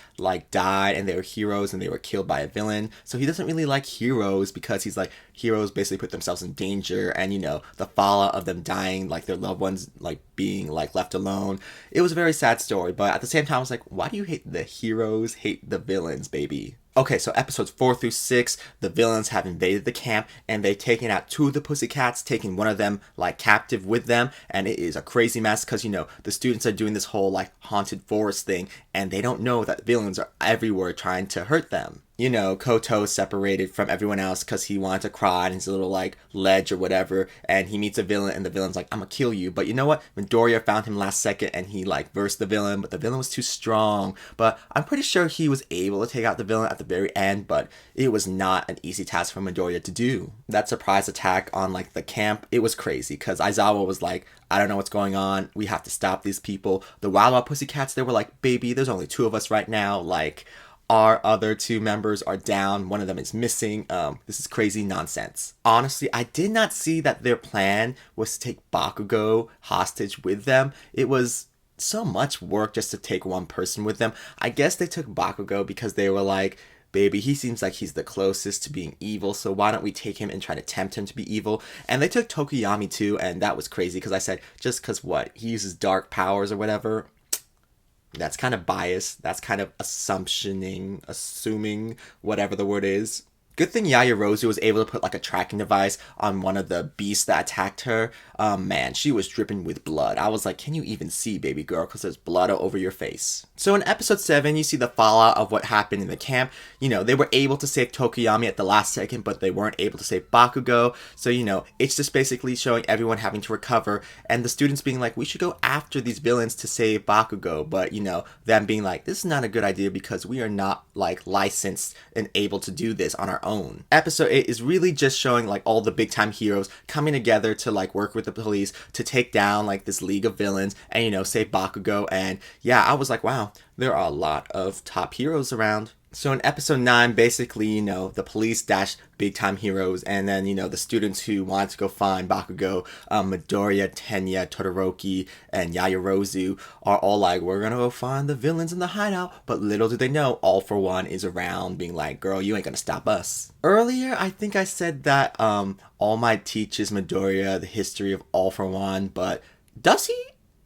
died and they were heroes and they were killed by a villain, so he doesn't really like heroes, because he's heroes basically put themselves in danger, and the fallout of them dying, their loved ones being left alone. It was a very sad story, but at the same time I was like, why do you hate the heroes, hate the villains, baby? Okay, so episodes 4 through 6, the villains have invaded the camp, and they've taken out 2 of the Pussycats, taking one of them, captive with them, and it is a crazy mess, because, the students are doing this whole, haunted forest thing, and they don't know that villains are everywhere trying to hurt them. Koto separated from everyone else because he wanted to cry on his little, ledge or whatever, and he meets a villain, and the villain's like, I'm gonna kill you. But you know what? Midoriya found him last second, and he, versed the villain, but the villain was too strong. But I'm pretty sure he was able to take out the villain at the very end, but it was not an easy task for Midoriya to do. That surprise attack on, the camp, it was crazy, because Aizawa was like, I don't know what's going on. We have to stop these people. The Wild Wild Pussycats, they were like, baby, there's only 2 of us right now. Our other 2 members are down. One of them is missing. This is crazy nonsense. Honestly, I did not see that their plan was to take Bakugo hostage with them. It was so much work just to take one person with them. I guess they took Bakugo because they were like, baby, he seems like he's the closest to being evil, so why don't we take him and try to tempt him to be evil? And they took Tokiyami too, and that was crazy, because I said, just because what? He uses dark powers or whatever? That's kind of biased. That's kind of assuming, whatever the word is. Good thing Yaya Rozu was able to put a tracking device on one of the beasts that attacked her. Man, she was dripping with blood. I was like, can you even see, baby girl? Because there's blood all over your face. So in episode 7, you see the fallout of what happened in the camp. They were able to save Tokiyami at the last second, but they weren't able to save Bakugou. So, it's just basically showing everyone having to recover, and the students being like, we should go after these villains to save Bakugou. But, them being like, this is not a good idea, because we are not, licensed and able to do this on our own. Episode 8 is really just showing all the big time heroes coming together to work with the police to take down this league of villains and save Bakugo. And yeah, I was like, wow, there are a lot of top heroes around. So in episode 9, basically, the police dash big time heroes, and then, the students who wanted to go find Bakugou, Midoriya, Tenya, Todoroki, and Yaya Rozu are all like, we're gonna go find the villains in the hideout, but little do they know, All For One is around being like, girl, you ain't gonna stop us. Earlier, I think I said that All Might teaches Midoriya the history of All For One, but does he?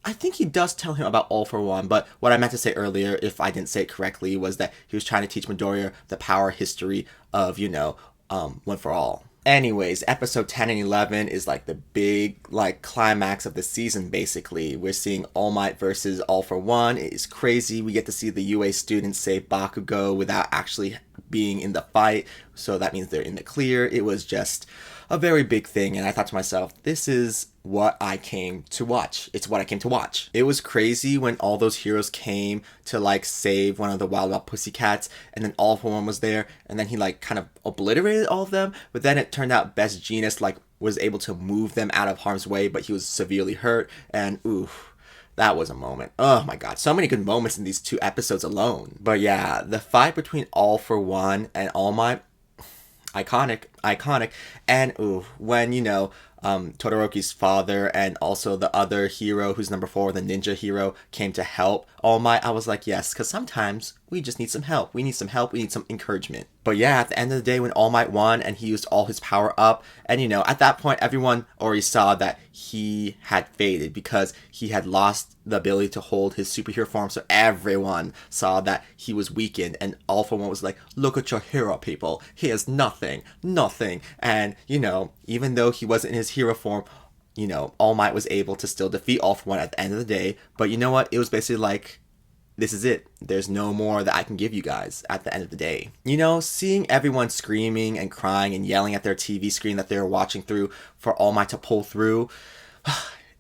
I think he does tell him about All For One, but what I meant to say earlier, if I didn't say it correctly, was that he was trying to teach Midoriya the power history of, One For All. Anyways, episode 10 and 11 is the big climax of the season, basically. We're seeing All Might versus All For One. It is crazy. We get to see the UA students save Bakugo without actually being in the fight, so that means they're in the clear. It was just a very big thing, and I thought to myself, this is what I came to watch. It's what I came to watch. It was crazy when all those heroes came to save one of the Wild Wild Pussycats, and then All For One was there, and then he kind of obliterated all of them, but then it turned out Best Jeanist was able to move them out of harm's way, but he was severely hurt, and oof. That was a moment. Oh my god, so many good moments in these 2 episodes alone. But yeah, the fight between All For One and All Might, Iconic. And ooh, when Todoroki's father and also the other hero who's number 4, the ninja hero, came to help All Might, I was like, yes, because sometimes we just need some help. We need some help. We need some encouragement. But yeah, at the end of the day, when All Might won and he used all his power up, and at that point, everyone already saw that he had faded because he had lost the ability to hold his superhero form. So everyone saw that he was weakened, and All For One was like, look at your hero, people. He has nothing. And, even though he wasn't in his hero form, All Might was able to still defeat All For One at the end of the day. But you know what? It was basically like, this is it. There's no more that I can give you guys at the end of the day. Seeing everyone screaming and crying and yelling at their TV screen that they were watching through for All Might to pull through,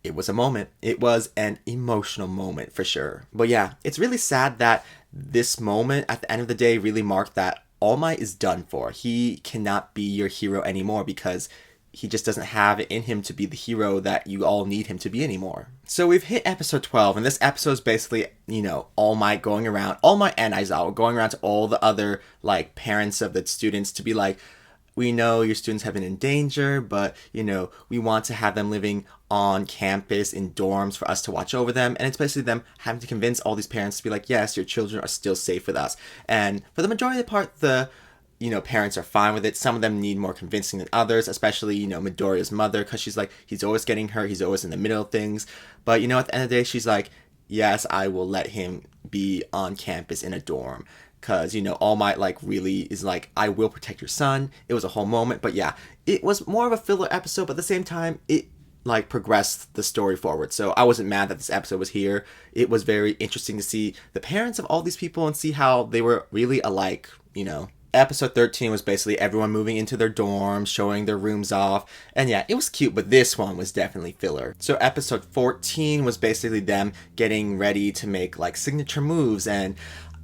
it was a moment. It was an emotional moment for sure. But yeah, it's really sad that this moment at the end of the day really marked that All Might is done for. He cannot be your hero anymore because he just doesn't have it in him to be the hero that you all need him to be anymore. So we've hit episode 12, and this episode is basically, All Might going around, All Might and Aizawa going around to all the other, parents of the students to be like, we know your students have been in danger, but, we want to have them living on campus in dorms for us to watch over them. And it's basically them having to convince all these parents to be like, yes, your children are still safe with us. And for the majority of the part, the parents are fine with it. Some of them need more convincing than others, especially, Midoriya's mother, because she's like, he's always getting hurt, he's always in the middle of things. But, at the end of the day, she's like, yes, I will let him be on campus in a dorm. Because, All Might, really is like, I will protect your son. It was a whole moment. But yeah, it was more of a filler episode, but at the same time, it, progressed the story forward. So I wasn't mad that this episode was here. It was very interesting to see the parents of all these people and see how they were really alike, Episode 13 was basically everyone moving into their dorms, showing their rooms off. And yeah, it was cute, but this one was definitely filler. So episode 14 was basically them getting ready to make signature moves. And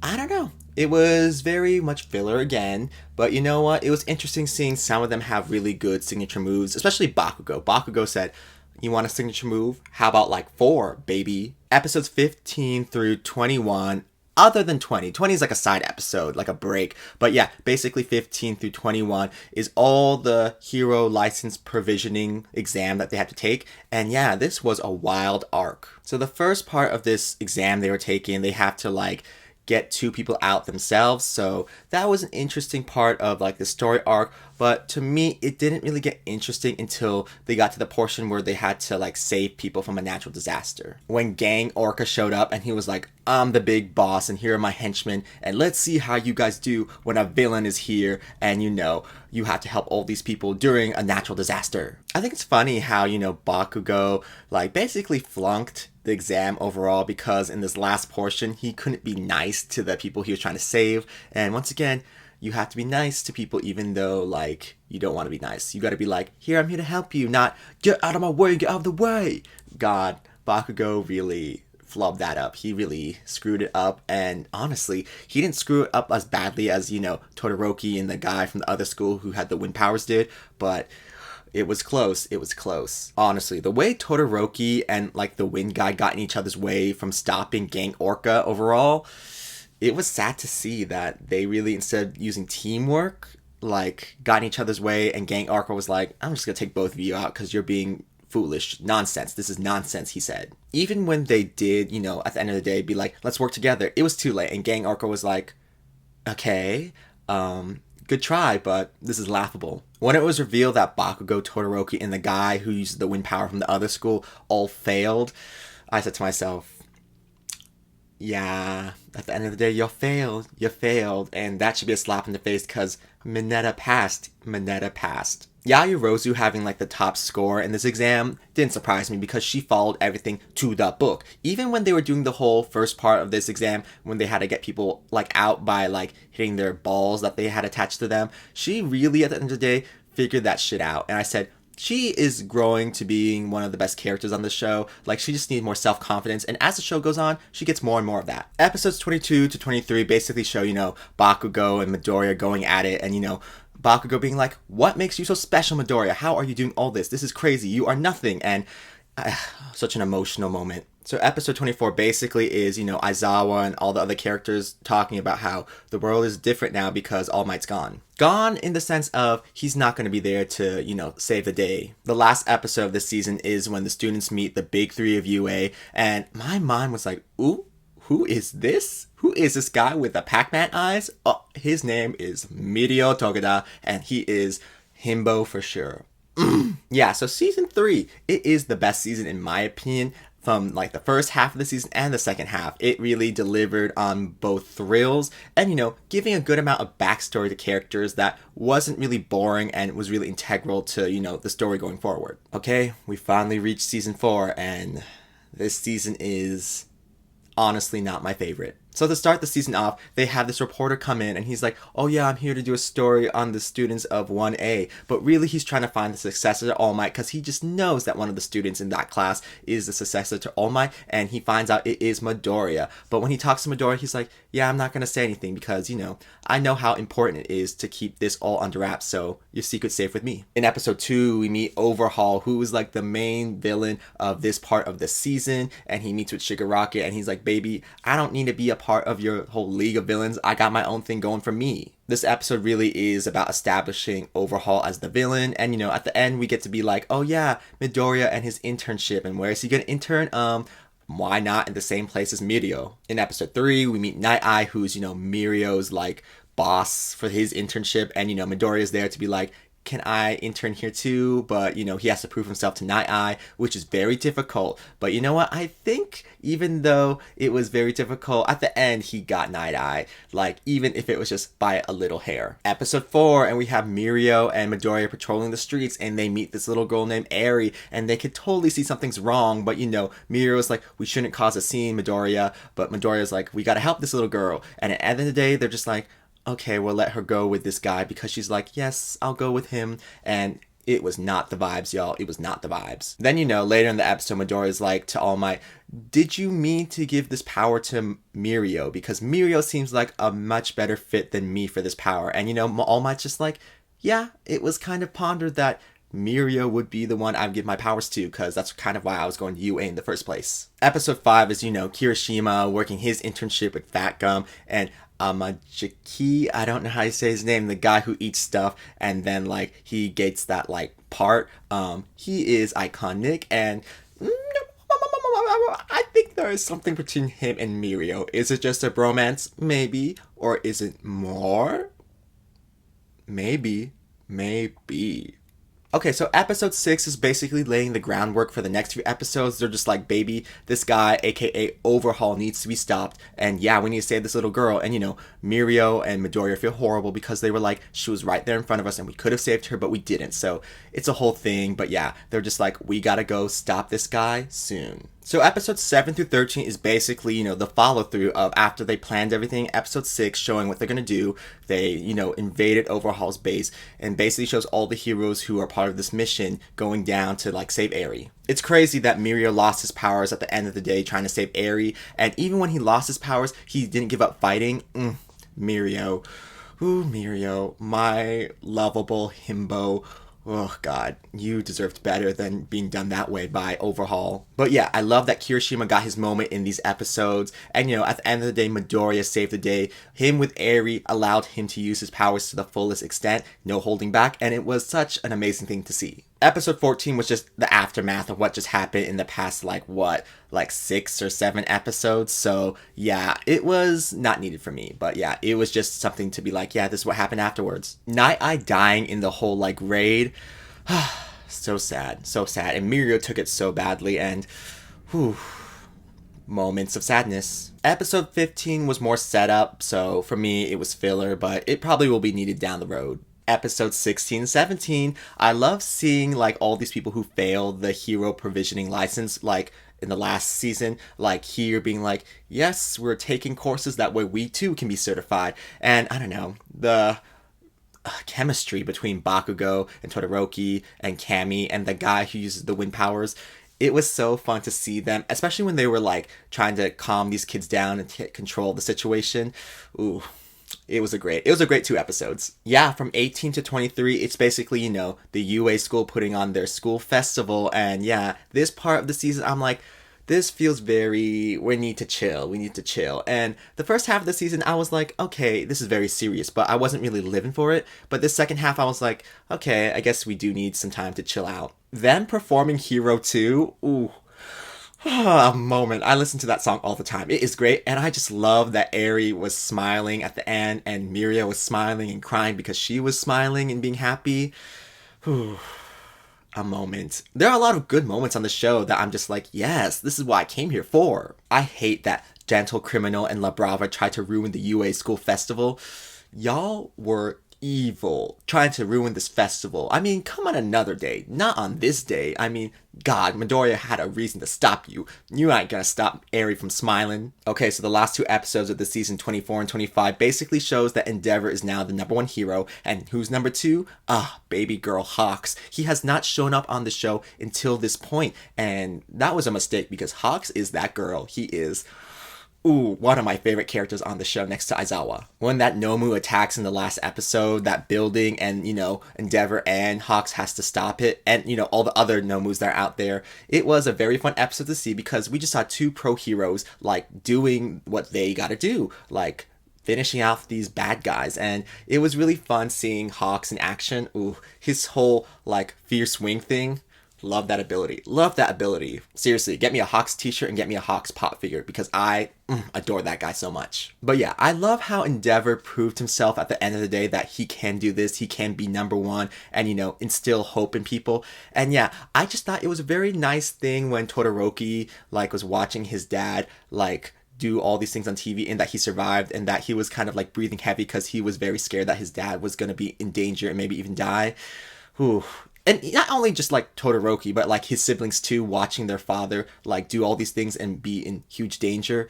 I don't know. It was very much filler again, but you know what? It was interesting seeing some of them have really good signature moves, especially Bakugo. Bakugo said, you want a signature move? How about 4, baby? Episodes 15 through 21, other than 20. 20 is a side episode, a break. But yeah, basically 15 through 21 is all the hero license provisioning exam that they have to take. And yeah, this was a wild arc. So the first part of this exam they were taking, they have to get 2 people out themselves. So that was an interesting part of the story arc. But to me, it didn't really get interesting until they got to the portion where they had to save people from a natural disaster. When Gang Orca showed up and he was like, I'm the big boss and here are my henchmen and let's see how you guys do when a villain is here and you have to help all these people during a natural disaster. I think it's funny how, Bakugo basically flunked the exam overall because in this last portion, he couldn't be nice to the people he was trying to save. And once again, you have to be nice to people even though you don't want to be nice. You got to be here, I'm here to help you, not get out of my way, get out of the way. God, Bakugo really flubbed that up. He really screwed it up, and honestly, he didn't screw it up as badly as, Todoroki and the guy from the other school who had the wind powers did, but it was close. It was close. Honestly, the way Todoroki and the wind guy got in each other's way from stopping Gang Orca overall, it was sad to see that they really, instead of using teamwork, got in each other's way, and Gang Orca was like, I'm just gonna take both of you out because you're being foolish. Nonsense. This is nonsense, he said. Even when they did, at the end of the day, be like, let's work together, it was too late, and Gang Orca was like, okay, good try, but this is laughable. When it was revealed that Bakugo, Todoroki, and the guy who used the wind power from the other school all failed, I said to myself, yeah, at the end of the day, you failed, and that should be a slap in the face because Mineta passed. Yaya Rozu having the top score in this exam didn't surprise me because she followed everything to the book. Even when they were doing the whole first part of this exam, when they had to get people out by hitting their balls that they had attached to them, she really at the end of the day figured that shit out. And I said, she is growing to being one of the best characters on the show. She just needs more self-confidence. And as the show goes on, she gets more and more of that. Episodes 22 to 23 basically show, Bakugo and Midoriya going at it. And, Bakugo being like, what makes you so special, Midoriya? How are you doing all this? This is crazy. You are nothing. And such an emotional moment. So episode 24 basically is, Aizawa and all the other characters talking about how the world is different now because All Might's gone. Gone in the sense of he's not going to be there to, save the day. The last episode of this season is when the students meet the big three of UA, and my mind was like, ooh, who is this? Who is this guy with the Pac-Man eyes? Oh, his name is Mirio Togeda, and he is himbo for sure. Yeah, so season 3, it is the best season in my opinion. From like the first half of the season and the second half, it really delivered on both thrills and, giving a good amount of backstory to characters that wasn't really boring and was really integral to, the story going forward. Okay, we finally reached season 4, and this season is honestly not my favorite. So to start the season off, they have this reporter come in and he's like, oh yeah, I'm here to do a story on the students of 1A. But really he's trying to find the successor to All Might because he just knows that one of the students in that class is the successor to All Might, and he finds out it is Midoriya. But when he talks to Midoriya, he's like, yeah, I'm not going to say anything because, I know how important it is to keep this all under wraps, so your secret's safe with me. In episode 2, we meet Overhaul, who is like the main villain of this part of the season, and he meets with Shigaraki and he's like, baby, I don't need to be a part of your whole league of villains. I got my own thing going for me. This episode really is about establishing Overhaul as the villain, and at the end we get to be like, oh yeah, Midoriya and his internship, and where is he gonna intern? Why not in the same place as Mirio? In episode 3, we meet Night Eye, who's, Mirio's like boss for his internship, and Midoriya's there to be like, can I intern here too? But, he has to prove himself to Night Eye, which is very difficult. But you know what? I think even though it was very difficult, at the end, he got Night Eye. Like, even if it was just by a little hair. Episode 4, and we have Mirio and Midoriya patrolling the streets, and they meet this little girl named Eri, and they could totally see something's wrong. But, Mirio's like, we shouldn't cause a scene, Midoriya. But Midoriya's like, we gotta help this little girl. And at the end of the day, they're just like, okay, we'll let her go with this guy because she's like, yes, I'll go with him. And it was not the vibes, y'all. It was not the vibes. Then, later in the episode, Midoriya's like to All Might, did you mean to give this power to Mirio? Because Mirio seems like a much better fit than me for this power. And, All Might's just like, yeah, it was kind of pondered that Mirio would be the one I'd give my powers to, because that's kind of why I was going to UA in the first place. Episode 5 is, Kirishima working his internship with Fat Gum, and Amajiki, I don't know how you say his name, the guy who eats stuff and then like he gets that like part. He is iconic, and I think there is something between him and Mirio. Is it just a bromance? Maybe. Or is it more? Maybe. Okay, so episode 6 is basically laying the groundwork for the next few episodes. They're just like, baby, this guy, aka Overhaul, needs to be stopped. And yeah, we need to save this little girl. And Mirio and Midoriya feel horrible because they were like, she was right there in front of us and we could have saved her, but we didn't. So it's a whole thing. But yeah, they're just like, we gotta go stop this guy soon. So episodes 7 through 13 is basically, the follow-through of after they planned everything. Episode 6 showing what they're going to do. They, invaded Overhaul's base and basically shows all the heroes who are part of this mission going down to, like, save Eri. It's crazy that Mirio lost his powers at the end of the day trying to save Eri. And even when he lost his powers, he didn't give up fighting. Mirio. Ooh, Mirio. My lovable himbo. Oh god, you deserved better than being done that way by Overhaul. But yeah, I love that Kirishima got his moment in these episodes. And at the end of the day, Midoriya saved the day. Him with Eri allowed him to use his powers to the fullest extent, no holding back, and it was such an amazing thing to see. Episode 14 was just the aftermath of what just happened in the past, 6 or 7 episodes. So yeah, it was not needed for me. But yeah, it was just something to be like, yeah, this is what happened afterwards. Night Eye dying in the whole raid. So sad. And Mirio took it so badly, and moments of sadness. Episode 15 was more setup, so for me it was filler, but it probably will be needed down the road. Episode 16, 17, I love seeing all these people who failed the hero provisioning license, in the last season, here being like, yes, we're taking courses that way we too can be certified. And I don't know, the chemistry between Bakugou and Todoroki and Kami and the guy who uses the wind powers, it was so fun to see them, especially when they were trying to calm these kids down and control the situation. Ooh. It was a great 2 episodes. Yeah, from 18 to 23, it's basically, the UA school putting on their school festival. And yeah, this part of the season, I'm like, This feels very, we need to chill, we need to chill. And the first half of the season, I was like, okay, this is very serious, but I wasn't really living for it. But this second half, I was like, okay, I guess we do need some time to chill out. Them performing Hero 2, ooh. A moment. I listen to that song all the time. It is great, and I just love that Eri was smiling at the end, and Miria was smiling and crying because she was smiling and being happy. Whew. A moment. There are a lot of good moments on the show that I'm just like, yes, this is what I came here for. I hate that Gentle Criminal and La Brava tried to ruin the UA school festival. Y'all were evil, trying to ruin this festival. I mean, come on another day, not on this day. I mean, God, Midoriya had a reason to stop you. You ain't gonna stop Eri from smiling. Okay, so the last 2 episodes of the season 24 and 25 basically shows that Endeavor is now the #1 hero, and who's number 2? Baby girl Hawks. He has not shown up on the show until this point, and that was a mistake because Hawks is that girl. He is one of my favorite characters on the show next to Aizawa. When that Nomu attacks in the last episode, that building, and, Endeavor and Hawks has to stop it, and, all the other Nomus that are out there, it was a very fun episode to see because we just saw 2 pro heroes, doing what they gotta do, finishing off these bad guys, and it was really fun seeing Hawks in action. His whole, fierce wing thing. Love that ability. Love that ability. Seriously, get me a Hawks t-shirt and get me a Hawks pop figure because I adore that guy so much. But yeah, I love how Endeavor proved himself at the end of the day that he can do this. He can be #1 and, instill hope in people. And yeah, I just thought it was a very nice thing when Todoroki, was watching his dad, do all these things on TV and that he survived and that he was kind of breathing heavy because he was very scared that his dad was going to be in danger and maybe even die. And not only just Todoroki, but his siblings too, watching their father do all these things and be in huge danger.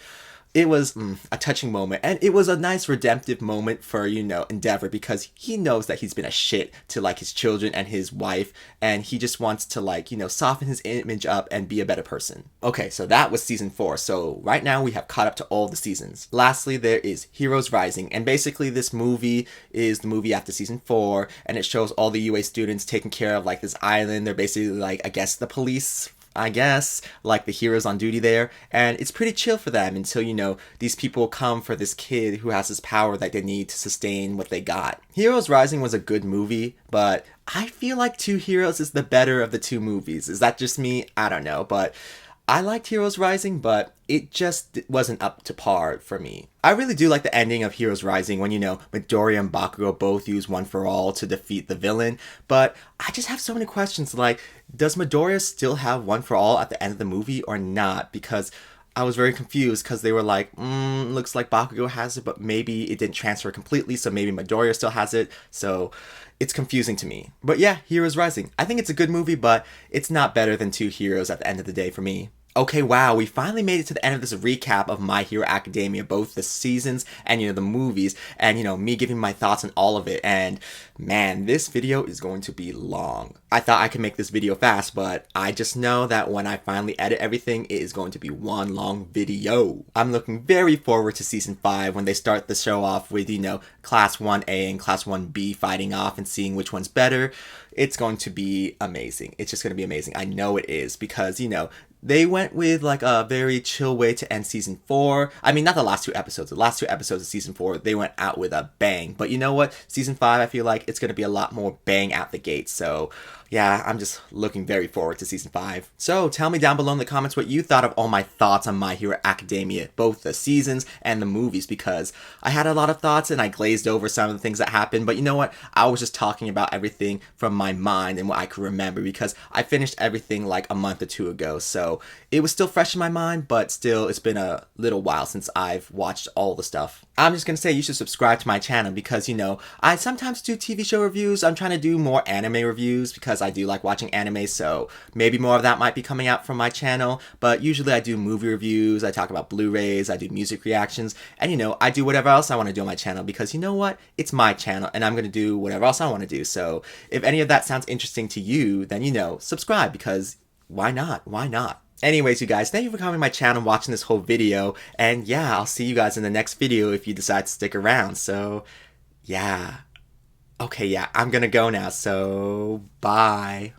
It was a touching moment, and it was a nice redemptive moment for, Endeavor, because he knows that he's been a shit to his children and his wife, and he just wants to soften his image up and be a better person. Okay, so that was season 4. So right now we have caught up to all the seasons. Lastly, there is Heroes Rising, and basically this movie is the movie after season 4, and it shows all the UA students taking care of this island. They're basically I guess the police, the heroes on duty there, and it's pretty chill for them until, these people come for this kid who has this power that they need to sustain what they got. Heroes Rising was a good movie, but I feel like Two Heroes is the better of the 2 movies. Is that just me? I don't know, but I liked Heroes Rising, but it just wasn't up to par for me. I really do like the ending of Heroes Rising when, Midoriya and Bakugo both use One for All to defeat the villain, but I just have so many questions, does Midoriya still have One for All at the end of the movie or not? Because I was very confused because they were looks like Bakugo has it, but maybe it didn't transfer completely, so maybe Midoriya still has it, so it's confusing to me. But yeah, Heroes Rising. I think it's a good movie, but it's not better than Two Heroes at the end of the day for me. Okay, wow, we finally made it to the end of this recap of My Hero Academia, both the seasons and, the movies, and, me giving my thoughts on all of it, and man, this video is going to be long. I thought I could make this video fast, but I just know that when I finally edit everything, it is going to be one long video. I'm looking very forward to season 5 when they start the show off with, Class 1A and Class 1B fighting off and seeing which one's better. It's going to be amazing. It's just going to be amazing. I know it is because, they went with a very chill way to end season 4. I mean, not the last 2 episodes. The last 2 episodes of season 4, they went out with a bang. But you know what? Season 5, I feel like it's going to be a lot more bang out the gate. So yeah, I'm just looking very forward to season 5. So tell me down below in the comments what you thought of all my thoughts on My Hero Academia, both the seasons and the movies, because I had a lot of thoughts and I glazed over some of the things that happened. But you know what? I was just talking about everything from my mind and what I could remember because I finished everything a month or 2 ago. So it was still fresh in my mind, but still it's been a little while since I've watched all the stuff. I'm just gonna say you should subscribe to my channel because, I sometimes do TV show reviews. I'm trying to do more anime reviews because I do like watching anime, so maybe more of that might be coming out from my channel. But usually I do movie reviews, I talk about Blu-rays, I do music reactions, and I do whatever else I want to do on my channel because you know what? It's my channel and I'm gonna do whatever else I want to do. So if any of that sounds interesting to you, then subscribe because why not? Why not? Anyways, you guys, thank you for coming to my channel and watching this whole video. And yeah, I'll see you guys in the next video if you decide to stick around. So, yeah. Okay, yeah, I'm gonna go now. So, bye.